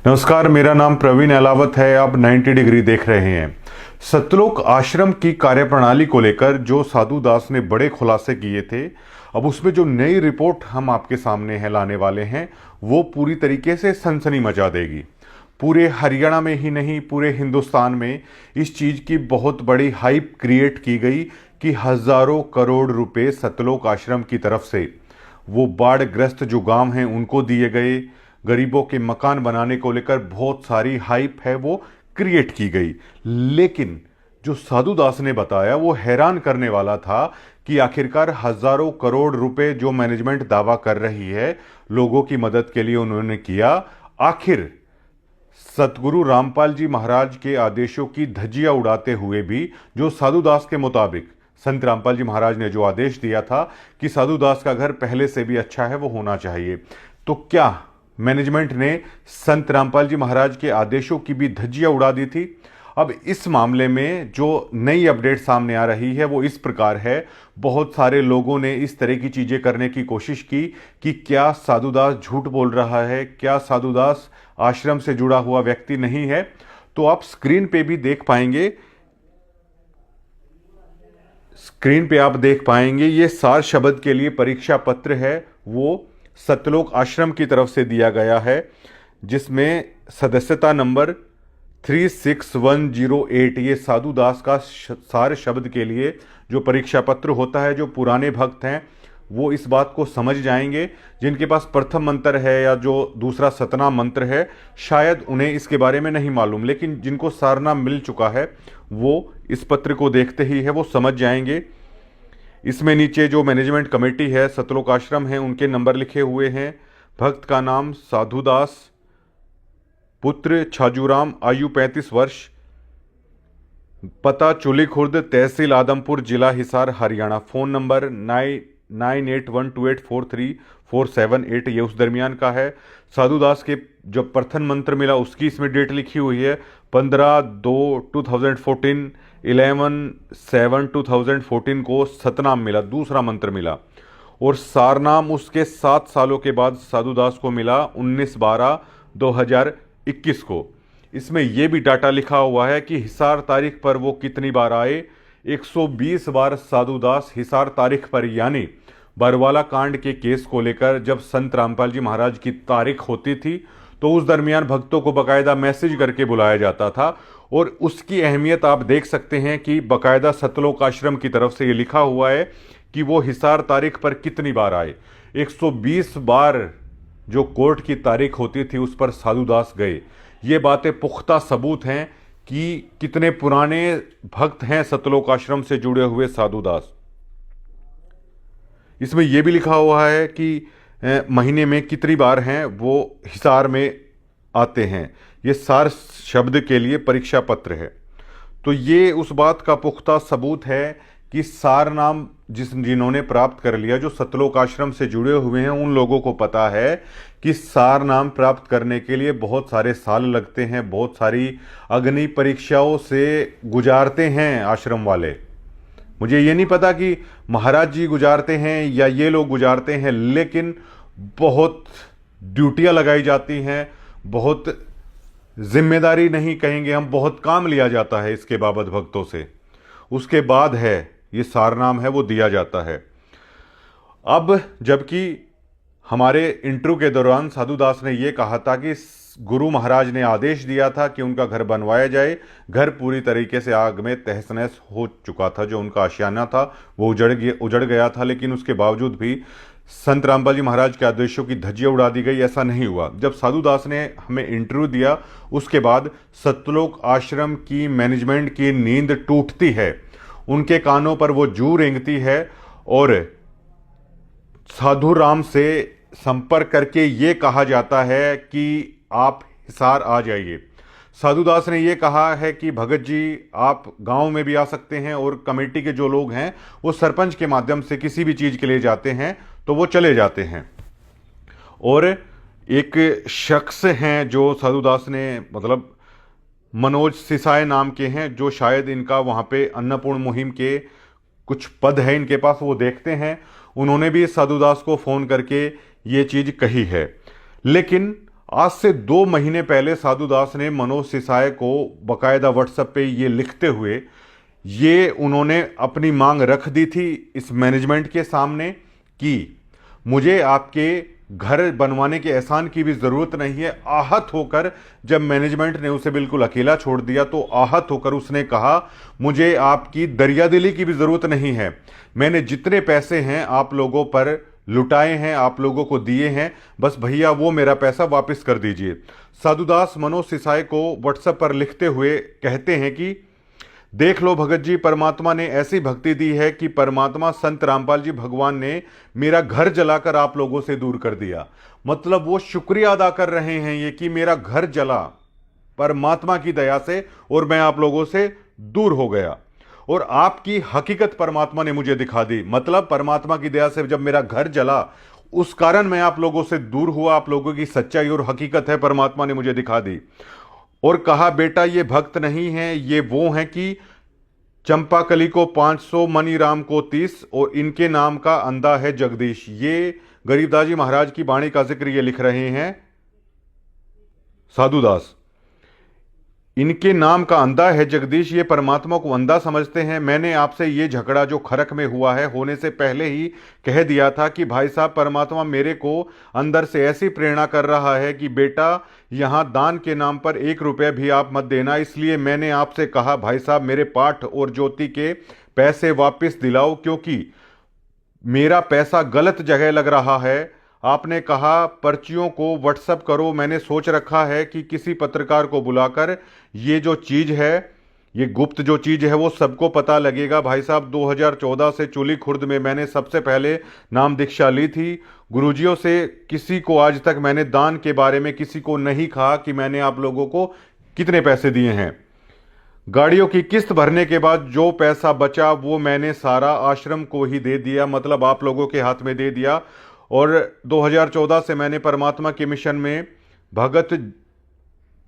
नमस्कार, मेरा नाम प्रवीण अलावत है। आप 90 डिग्री देख रहे हैं। सतलोक आश्रम की कार्यप्रणाली को लेकर जो साधु दास ने बड़े खुलासे किए थे, अब उसमें जो नई रिपोर्ट हम आपके सामने है लाने वाले हैं, वो पूरी तरीके से सनसनी मचा देगी। पूरे हरियाणा में ही नहीं, पूरे हिंदुस्तान में इस चीज़ की बहुत बड़ी हाइप क्रिएट की गई कि हज़ारों करोड़ रुपए सतलोक आश्रम की तरफ से वो बाढ़ग्रस्त जो गांव हैं उनको दिए गए। गरीबों के मकान बनाने को लेकर बहुत सारी हाइप है वो क्रिएट की गई। लेकिन जो साधु दास ने बताया वो हैरान करने वाला था कि आखिरकार हज़ारों करोड़ रुपए जो मैनेजमेंट दावा कर रही है लोगों की मदद के लिए उन्होंने किया, आखिर सतगुरु रामपाल जी महाराज के आदेशों की धज्जियां उड़ाते हुए भी, जो साधु दास के मुताबिक संत रामपाल जी महाराज ने जो आदेश दिया था कि साधु दास का घर पहले से भी अच्छा है वो होना चाहिए, तो क्या मैनेजमेंट ने संत रामपाल जी महाराज के आदेशों की भी धज्जियां उड़ा दी थी? अब इस मामले में जो नई अपडेट सामने आ रही है वो इस प्रकार है। बहुत सारे लोगों ने इस तरह की चीजें करने की कोशिश की कि क्या साधु दास झूठ बोल रहा है, क्या साधु दास आश्रम से जुड़ा हुआ व्यक्ति नहीं है। तो आप स्क्रीन पे भी देख पाएंगे, आप देख पाएंगे ये सार शब्द के लिए परीक्षा पत्र है, वो सतलोक आश्रम की तरफ से दिया गया है, जिसमें सदस्यता नंबर 36108 ये साधु दास का सार शब्द के लिए जो परीक्षा पत्र होता है। जो पुराने भक्त हैं वो इस बात को समझ जाएंगे, जिनके पास प्रथम मंत्र है या जो दूसरा सतनाम मंत्र है शायद उन्हें इसके बारे में नहीं मालूम, लेकिन जिनको सारनाम मिल चुका है वो इस पत्र को देखते ही है वो समझ जाएंगे। इसमें नीचे जो मैनेजमेंट कमेटी है सतलोक आश्रम है उनके नंबर लिखे हुए हैं। भक्त का नाम साधुदास, पुत्र छाजूराम, आयु 35 वर्ष, पता चुली खुर्द, तहसील आदमपुर, जिला हिसार, हरियाणा। फ़ोन नंबर 9812284347 ये उस दरमियान का है। साधु दास के जब प्रथम मंत्र मिला उसकी इसमें डेट लिखी हुई है 15/2/2014, 11/7/2014 को सतनाम मिला, दूसरा मंत्र मिला, और सारनाम उसके 7 सालों के बाद साधु दास को मिला 19/12/2021 को। इसमें यह भी डाटा लिखा हुआ है कि हिसार तारीख पर वो कितनी बार आए। 120 बार साधु दास हिसार तारीख पर, यानी बरवाला कांड के केस को लेकर जब संत रामपाल जी महाराज की तारीख होती थी तो उस दरमियान भक्तों को बकायदा मैसेज करके बुलाया जाता था। और उसकी अहमियत आप देख सकते हैं कि बकायदा सतलोक आश्रम की तरफ से ये लिखा हुआ है कि वो हिसार तारीख पर कितनी बार आए। 120 बार जो कोर्ट की तारीख होती थी उस पर साधु दास गए। ये बातें पुख्ता सबूत हैं कि कितने पुराने भक्त हैं सतलोक आश्रम से जुड़े हुए साधु दास। इसमें यह भी लिखा हुआ है कि महीने में कितनी बार हैं वो हिसार में आते हैं। ये सार शब्द के लिए परीक्षा पत्र है। तो ये उस बात का पुख्ता सबूत है कि सार नाम जिन्होंने प्राप्त कर लिया, जो सतलोक आश्रम से जुड़े हुए हैं, उन लोगों को पता है कि सार नाम प्राप्त करने के लिए बहुत सारे साल लगते हैं, बहुत सारी अग्नि परीक्षाओं से गुजारते हैं आश्रम वाले। मुझे ये नहीं पता कि महाराज जी गुजारते हैं या ये लोग गुजारते हैं, लेकिन बहुत ड्यूटियां लगाई जाती हैं, बहुत जिम्मेदारी नहीं कहेंगे हम, बहुत काम लिया जाता है इसके बाबत भक्तों से। उसके बाद है ये सारनाम है वो दिया जाता है। अब जबकि हमारे इंटरव्यू के दौरान साधु दास ने ये कहा था कि गुरु महाराज ने आदेश दिया था कि उनका घर बनवाया जाए। घर पूरी तरीके से आग में तहस नहस हो चुका था, जो उनका आशियाना था वो उजड़ गया था, लेकिन उसके बावजूद भी संत रामपाल जी महाराज के आदेशों की धज्जियां उड़ा दी गई। ऐसा नहीं हुआ। जब साधु दास ने हमें इंटरव्यू दिया उसके बाद सतलोक आश्रम की मैनेजमेंट की नींद टूटती है, उनके कानों पर वो जू रेंगती है और साधु राम से संपर्क करके ये कहा जाता है कि आप हिसार आ जाइए। साधु दास ने ये कहा है कि भगत जी आप गांव में भी आ सकते हैं, और कमेटी के जो लोग हैं वो सरपंच के माध्यम से किसी भी चीज़ के लिए जाते हैं तो वो चले जाते हैं। और एक शख्स हैं जो साधु दास ने, मतलब मनोज सिसाए नाम के हैं, जो शायद इनका वहाँ पे अन्नपूर्ण मुहिम के कुछ पद है इनके पास, वो देखते हैं। उन्होंने भी साधु दास को फ़ोन करके ये चीज़ कही है। लेकिन आज से 2 महीने पहले साधु दास ने मनोज सिसाए को बकायदा व्हाट्सएप पे ये लिखते हुए ये उन्होंने अपनी मांग रख दी थी इस मैनेजमेंट के सामने कि मुझे आपके घर बनवाने के एहसान की भी ज़रूरत नहीं है। आहत होकर जब मैनेजमेंट ने उसे बिल्कुल अकेला छोड़ दिया तो आहत होकर उसने कहा मुझे आपकी दरियादिली की भी ज़रूरत नहीं है, मैंने जितने पैसे हैं आप लोगों पर लुटाए हैं, आप लोगों को दिए हैं, बस भैया वो मेरा पैसा वापस कर दीजिए। साधुदास मनोज सिसाए को व्हाट्सएप पर लिखते हुए कहते हैं कि देख लो भगत जी, परमात्मा ने ऐसी भक्ति दी है कि परमात्मा संत रामपाल जी भगवान ने मेरा घर जलाकर आप लोगों से दूर कर दिया। मतलब वो शुक्रिया अदा कर रहे हैं ये कि मेरा घर जला परमात्मा की दया से और मैं आप लोगों से दूर हो गया और आपकी हकीकत परमात्मा ने मुझे दिखा दी। मतलब परमात्मा की दया से जब मेरा घर जला उस कारण मैं आप लोगों से दूर हुआ, आप लोगों की सच्चाई और हकीकत है परमात्मा ने मुझे दिखा दी। और कहा बेटा ये भक्त नहीं है, ये वो हैं कि चंपाकली को 500 मनीराम को 30 और इनके नाम का अंधा है जगदीश। ये गरीबदास जी महाराज की वाणी का जिक्र ये लिख रहे हैं साधुदास। इनके नाम का अंधा है जगदीश, ये परमात्मा को अंधा समझते हैं। मैंने आपसे ये झगड़ा जो खरक में हुआ है होने से पहले ही कह दिया था कि भाई साहब परमात्मा मेरे को अंदर से ऐसी प्रेरणा कर रहा है कि बेटा यहाँ दान के नाम पर 1 रुपया भी आप मत देना। इसलिए मैंने आपसे कहा भाई साहब मेरे पाठ और ज्योति के पैसे वापस दिलाओ, क्योंकि मेरा पैसा गलत जगह लग रहा है। आपने कहा पर्चियों को व्हाट्सएप करो, मैंने सोच रखा है कि किसी पत्रकार को बुलाकर ये जो चीज़ है, ये गुप्त जो चीज़ है वो सबको पता लगेगा। भाई साहब 2014 से चूली खुर्द में मैंने सबसे पहले नाम दीक्षा ली थी गुरुजियों से। किसी को आज तक मैंने दान के बारे में किसी को नहीं कहा कि मैंने आप लोगों को कितने पैसे दिए हैं। गाड़ियों की किस्त भरने के बाद जो पैसा बचा वो मैंने सारा आश्रम को ही दे दिया, मतलब आप लोगों के हाथ में दे दिया। और 2014 से मैंने परमात्मा के मिशन में भगत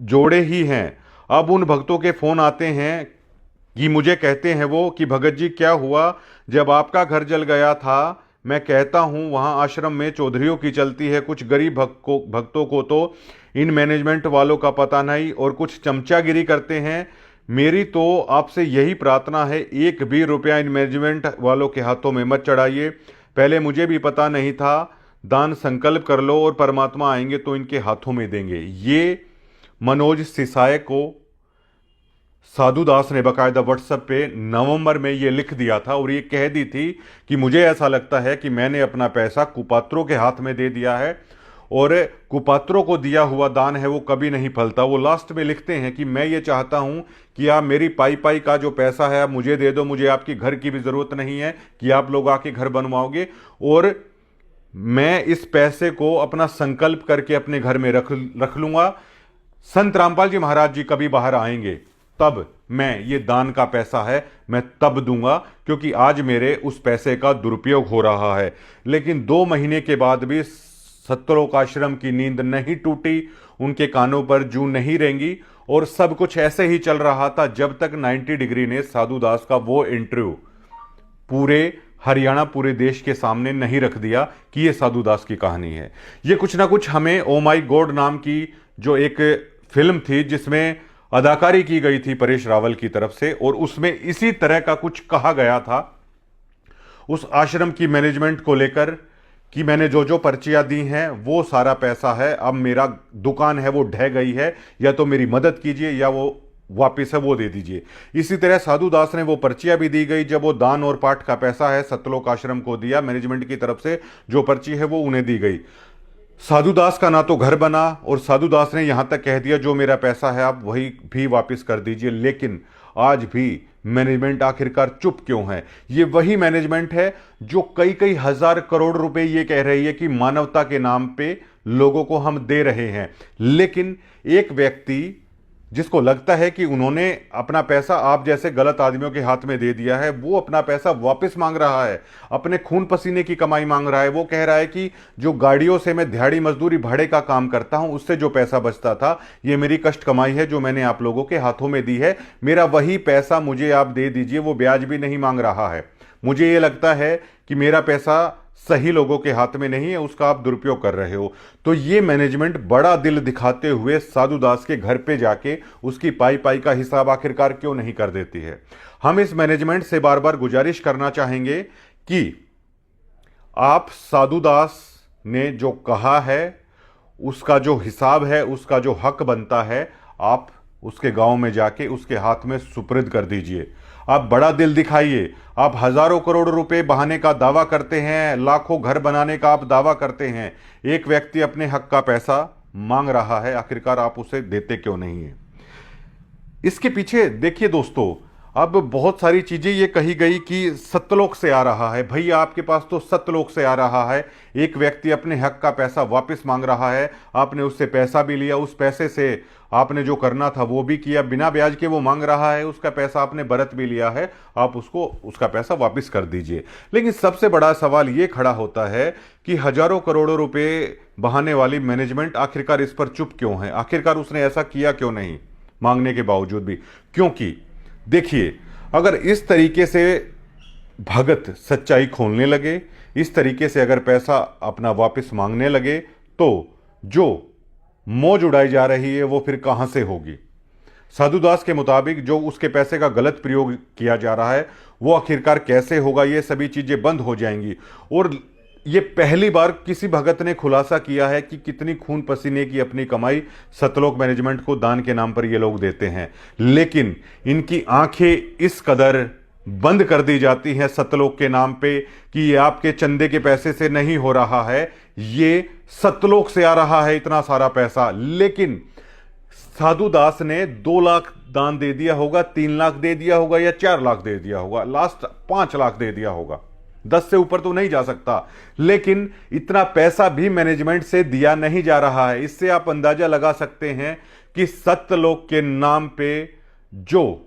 जोड़े ही हैं। अब उन भक्तों के फ़ोन आते हैं कि मुझे कहते हैं वो कि भगत जी क्या हुआ, जब आपका घर जल गया था मैं कहता हूँ वहाँ आश्रम में चौधरियों की चलती है, कुछ गरीब भक्तों को तो इन मैनेजमेंट वालों का पता नहीं और कुछ चमचागिरी करते हैं। मेरी तो आपसे यही प्रार्थना है, 1 भी रुपया इन मैनेजमेंट वालों के हाथों में मत चढ़ाइए। पहले मुझे भी पता नहीं था, दान संकल्प कर लो और परमात्मा आएंगे तो इनके हाथों में देंगे। ये मनोज सिसाए को साधुदास ने बाकायदा व्हाट्सएप पे नवंबर में ये लिख दिया था और ये कह दी थी कि मुझे ऐसा लगता है कि मैंने अपना पैसा कुपात्रों के हाथ में दे दिया है और कुपात्रों को दिया हुआ दान है वो कभी नहीं फलता। वो लास्ट में लिखते हैं कि मैं ये चाहता हूं कि आप मेरी पाई पाई का जो पैसा है आप मुझे दे दो, मुझे आपकी घर की भी ज़रूरत नहीं है कि आप लोग आके घर बनवाओगे, और मैं इस पैसे को अपना संकल्प करके अपने घर में रख लूँगा। संत रामपाल जी महाराज जी कभी बाहर आएंगे तब मैं ये दान का पैसा है मैं तब दूंगा, क्योंकि आज मेरे उस पैसे का दुरुपयोग हो रहा है। लेकिन 2 महीने के बाद भी सतलोक आश्रम की नींद नहीं टूटी, उनके कानों पर जूं नहीं रेंगी और सब कुछ ऐसे ही चल रहा था जब तक 90 डिग्री ने साधुदास का वो इंटरव्यू पूरे हरियाणा पूरे देश के सामने नहीं रख दिया कि ये साधुदास की कहानी है। ये कुछ ना कुछ हमें ओ माई गॉड नाम की जो एक फिल्म थी जिसमें अदाकारी की गई थी परेश रावल की तरफ से, और उसमें इसी तरह का कुछ कहा गया था उस आश्रम की मैनेजमेंट को लेकर कि मैंने जो जो पर्चियां दी हैं वो सारा पैसा है, अब मेरा दुकान है वो ढह गई है, या तो मेरी मदद कीजिए या वो वापिस है वो दे दीजिए। इसी तरह साधुदास ने वो पर्चियां भी दी गई, जब वो दान और पाठ का पैसा है सतलोक आश्रम को दिया मैनेजमेंट की तरफ से, जो पर्ची है वो उन्हें दी गई। साधुदास का ना तो घर बना और साधुदास ने यहां तक कह दिया जो मेरा पैसा है आप वही भी वापस कर दीजिए। लेकिन आज भी मैनेजमेंट आखिरकार चुप क्यों है? ये वही मैनेजमेंट है जो कई कई हजार करोड़ रुपए ये कह रही है कि मानवता के नाम पे लोगों को हम दे रहे हैं, लेकिन एक व्यक्ति जिसको लगता है कि उन्होंने अपना पैसा आप जैसे गलत आदमियों के हाथ में दे दिया है, वो अपना पैसा वापस मांग रहा है, अपने खून पसीने की कमाई मांग रहा है। वो कह रहा है कि जो गाड़ियों से मैं दिहाड़ी मजदूरी भाड़े का काम करता हूं उससे जो पैसा बचता था ये मेरी कष्ट कमाई है जो मैंने आप लोगों के हाथों में दी है, मेरा वही पैसा मुझे आप दे दीजिए। वो ब्याज भी नहीं मांग रहा है। मुझे ये लगता है कि मेरा पैसा सही लोगों के हाथ में नहीं है, उसका आप दुरुपयोग कर रहे हो। तो ये मैनेजमेंट बड़ा दिल दिखाते हुए साधु दास के घर पे जाके उसकी पाई पाई का हिसाब आखिरकार क्यों नहीं कर देती है। हम इस मैनेजमेंट से बार बार गुजारिश करना चाहेंगे कि आप साधु दास ने जो कहा है उसका जो हिसाब है, उसका जो हक बनता है, आप उसके गांव में जाके उसके हाथ में सुपुर्द कर दीजिए। आप बड़ा दिल दिखाइए। आप हजारों करोड़ रुपए बहाने का दावा करते हैं, लाखों घर बनाने का आप दावा करते हैं, एक व्यक्ति अपने हक का पैसा मांग रहा है, आखिरकार आप उसे देते क्यों नहीं है। इसके पीछे देखिए दोस्तों, अब बहुत सारी चीजें ये कही गई कि सत्यलोक से आ रहा है। भैया आपके पास तो सत्यलोक से आ रहा है, एक व्यक्ति अपने हक का पैसा वापस मांग रहा है, आपने उससे पैसा भी लिया, उस पैसे से आपने जो करना था वो भी किया, बिना ब्याज के वो मांग रहा है, उसका पैसा आपने बरत भी लिया है, आप उसको उसका पैसा वापस कर दीजिए। लेकिन सबसे बड़ा सवाल ये खड़ा होता है कि हजारों करोड़ों रुपए बहाने वाली मैनेजमेंट आखिरकार इस पर चुप क्यों है, आखिरकार उसने ऐसा किया क्यों नहीं मांगने के बावजूद भी। क्योंकि देखिए, अगर इस तरीके से भगत सच्चाई खोलने लगे, इस तरीके से अगर पैसा अपना वापस मांगने लगे, तो जो मौज उड़ाई जा रही है वो फिर कहां से होगी। साधु दास के मुताबिक जो उसके पैसे का गलत प्रयोग किया जा रहा है वो आखिरकार कैसे होगा, ये सभी चीजें बंद हो जाएंगी। और ये पहली बार किसी भगत ने खुलासा किया है कि कितनी खून पसीने की अपनी कमाई सतलोक मैनेजमेंट को दान के नाम पर ये लोग देते हैं। लेकिन इनकी आंखें इस कदर बंद कर दी जाती हैं सतलोक के नाम पे कि ये आपके चंदे के पैसे से नहीं हो रहा है, ये सतलोक से आ रहा है इतना सारा पैसा। लेकिन साधु दास ने 2 लाख दान दे दिया होगा, 3 लाख दे दिया होगा या 4 लाख दे दिया होगा, लास्ट 5 लाख दे दिया होगा, 10 से ऊपर तो नहीं जा सकता। लेकिन इतना पैसा भी मैनेजमेंट से दिया नहीं जा रहा है। इससे आप अंदाजा लगा सकते हैं कि सत्यलोक के नाम पे जो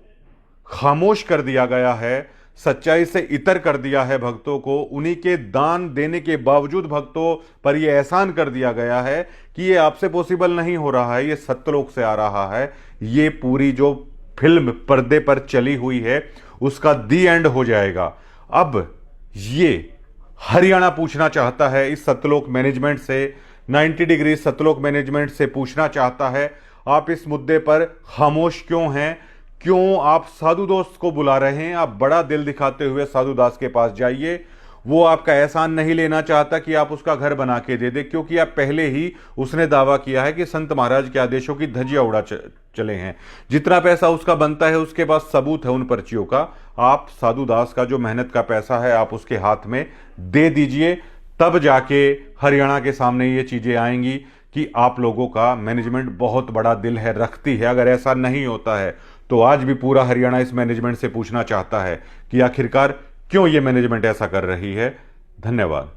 खामोश कर दिया गया है, सच्चाई से इतर कर दिया है भक्तों को, उन्हीं के दान देने के बावजूद भक्तों पर यह एहसान कर दिया गया है कि ये आपसे पॉसिबल नहीं हो रहा है, ये सत्यलोक से आ रहा है। ये पूरी जो फिल्म पर्दे पर चली हुई है उसका दी एंड हो जाएगा। अब ये हरियाणा पूछना चाहता है इस सतलोक मैनेजमेंट से, 90 डिग्री सतलोक मैनेजमेंट से पूछना चाहता है, आप इस मुद्दे पर खामोश क्यों हैं, क्यों आप साधु दास को बुला रहे हैं। आप बड़ा दिल दिखाते हुए साधु दास के पास जाइए, वो आपका एहसान नहीं लेना चाहता कि आप उसका घर बना के दे दे, क्योंकि आप पहले ही उसने दावा किया है कि संत महाराज के आदेशों की धज्जियां उड़ा चले हैं। जितना पैसा उसका बनता है उसके पास सबूत है उन पर्चियों का। आप साधु दास का जो मेहनत का पैसा है आप उसके हाथ में दे दीजिए, तब जाके हरियाणा के सामने ये चीजें आएंगी कि आप लोगों का मैनेजमेंट बहुत बड़ा दिल है, रखती है। अगर ऐसा नहीं होता है तो आज भी पूरा हरियाणा इस मैनेजमेंट से पूछना चाहता है कि आखिरकार क्यों ये मैनेजमेंट ऐसा कर रही है। धन्यवाद।